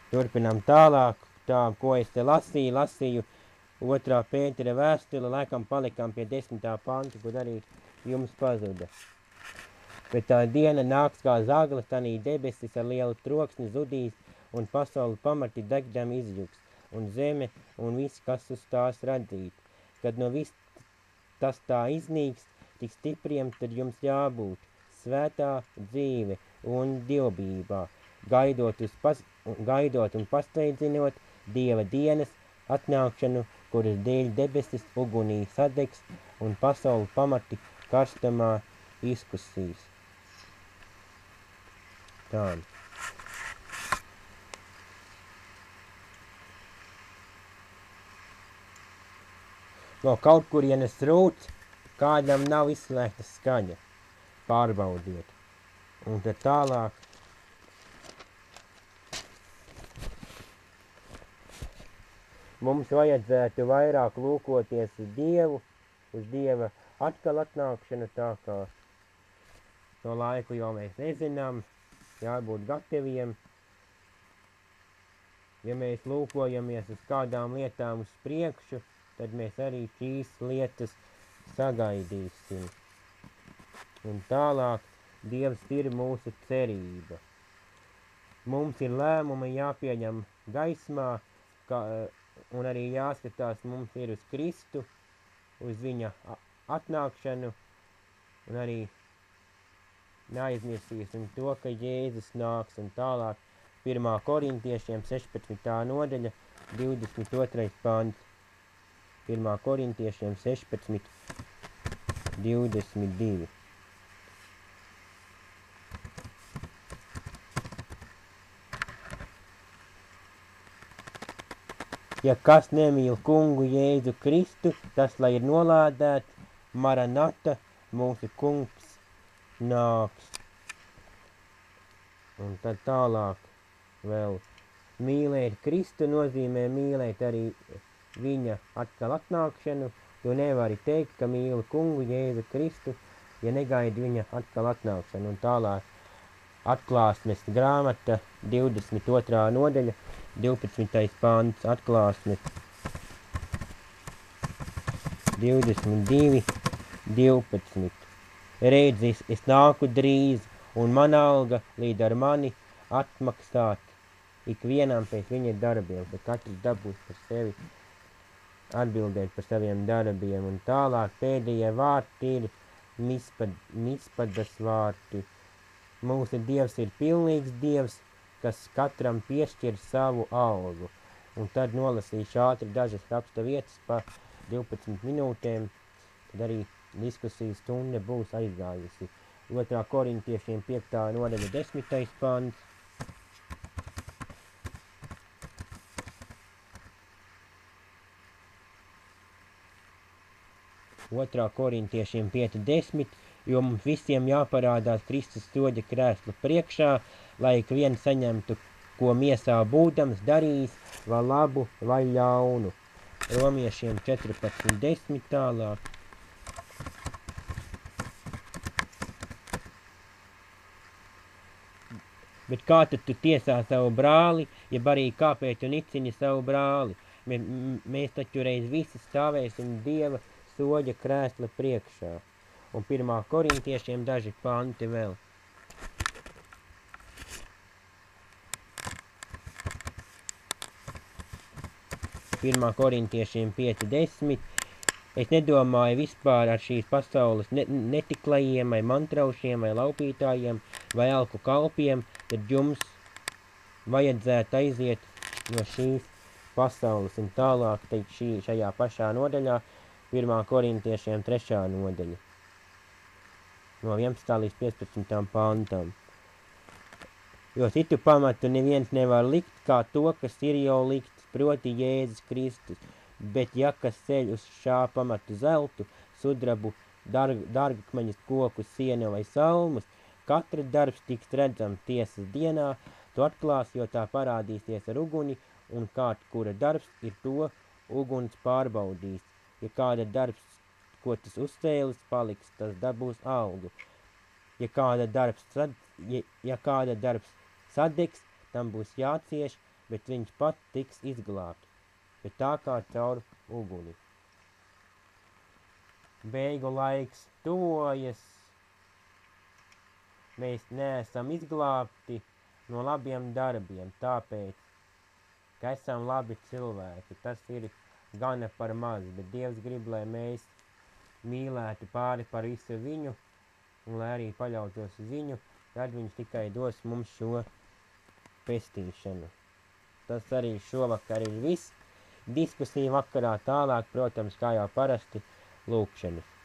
Turpinām tālāk, ko es te lasīju 2. Pētera vēstule, laikam palikām pie 10. panta, kur arī jums pazuda. Bet tā diena nāks kā zagla, tanī debesis ar lielu troksni zudīs, un pasauli pamati degdam izjuks, un zeme un viss, kas uz tās radzīt. Kad no viss tas tā iznīks, tik stipriem tad jums jābūt svētā dzīve un dievbībā, gaidot un pasteidzinot Dieva dienas atnākšanu, kuras dēļ debesis ugunī sadegs un pasauli pamati karstamā izkusīs. Tā. No kaut kurienes rūc, kādam nav izslēgta skaņa. Pārbaudiet. Un tad tālāk. Mums vajadzētu vairāk lūkoties uz Dievu, uz Dieva atkal atnākšanu, tā kā to laiku jau mēs nezinām, jābūt gataviem. Ja mēs lūkojamies uz kādām lietām uz priekšu, tad mēs arī šīs lietas sagaidīsim. Un tālāk Dievs ir mūsu cerība. Mums ir lēmumi jāpieņem gaismā, un arī jāskatās mums ir uz Kristu, uz viņa atnākšanu, un arī neaizmirsīsim to, ka Jēzus nāks. Un tālāk 1. Korintiešiem 16. nodaļa, 22. pants. 1. Korintiešiem 16, 22. Ja kas nemīl kungu Jēzu Kristu, tas lai ir nolādēts, Maranata, mūsu kungs nāks. Un tad tālāk vēl mīlēt Kristu nozīmē mīlēt arī viņa atkal atnākšanu, jo nevari teikt, ka mīli kungu Jēzu Kristu, ja negaidi viņa atkal atnākšanu. Un tālāk Atklāsmes grāmata 22. nodaļa, 12. pants, Atklāsmes 22, 12. Redzis, es nāku drīz, un mana alga līdz ar mani atmaksāt ikvienam pēc viņa darbiem, ka katrs dabūs par sevi atbildēt par saviem darbiem. Un tālāk pēdējie vārti ir mispadas vārti. Mūsu Dievs ir pilnīgs Dievs, kas katram piešķir savu algu. Un tad nolasīšu ātri dažas raksta vietas pa 12 minūtēm, tad arī diskusijas stunda būs aizgājusi. 2. Korintiešiem 5. nodaļa 10. pants. 2. Korintiešiem 5.10, jo mums visiem jāparādās Kristus soļa krēsla priekšā, lai ik viens saņemtu, ko miesā būdams darījis, vai labu, vai ļaunu. Romiešiem 14.10 tālāk. Bet kā tad tu tiesā savu brāli, ja arī kāpēc tu nicini savu brāli? Mēs taču reiz visi stāvēsim Dieva soļa krēsla priekšā. Un 1. Korintiešiem daži panti vēl. Pirmā Korintiešiem 5.10. Es nedomāju vispār ar šīs pasaules netiklajiem, vai mantraušiem, vai laupītājiem, vai alku kalpiem, tad jums vajadzētu aiziet no šīs pasaules. Un tālāk šajā pašā nodaļā 1. Korintiešiem 3. nodaļa. No 11. līdz 15. pantam. Jo citu pamatu neviens nevar likt kā to, kas ir jau likts, proti Jēzus Kristus. Bet ja kas ceļ uz šā pamatu zeltu, sudrabu, dārgakmeņus, koku, sienu vai salmus, katra darbs tiks redzams tiesas dienā, to atklās, jo tā parādīsies ar uguni, un kāds, kura darbs ir to, uguns pārbaudīs. Ja kāda darbs, ko tas uzcēlis, paliks, tas dabūs algu. Ja kāda darbs sadegs, tam būs jācieš, bet viņš pat tiks izglābts, bet tā kā caur uguni. Beigu laiks tuvojas, mēs neesam izglābti no labiem darbiem, tāpēc, ka esam labi cilvēki. Tas ir gana par maz, bet Dievs grib, lai mēs mīlētu pāri par visu viņu, un lai arī paļautos uz viņu, tad viņš tikai dos mums šo pestīšanu. Tas arī šovakar ir viss. Diskusija vakarā tālāk, protams, kā jau parasti, lūkšanas.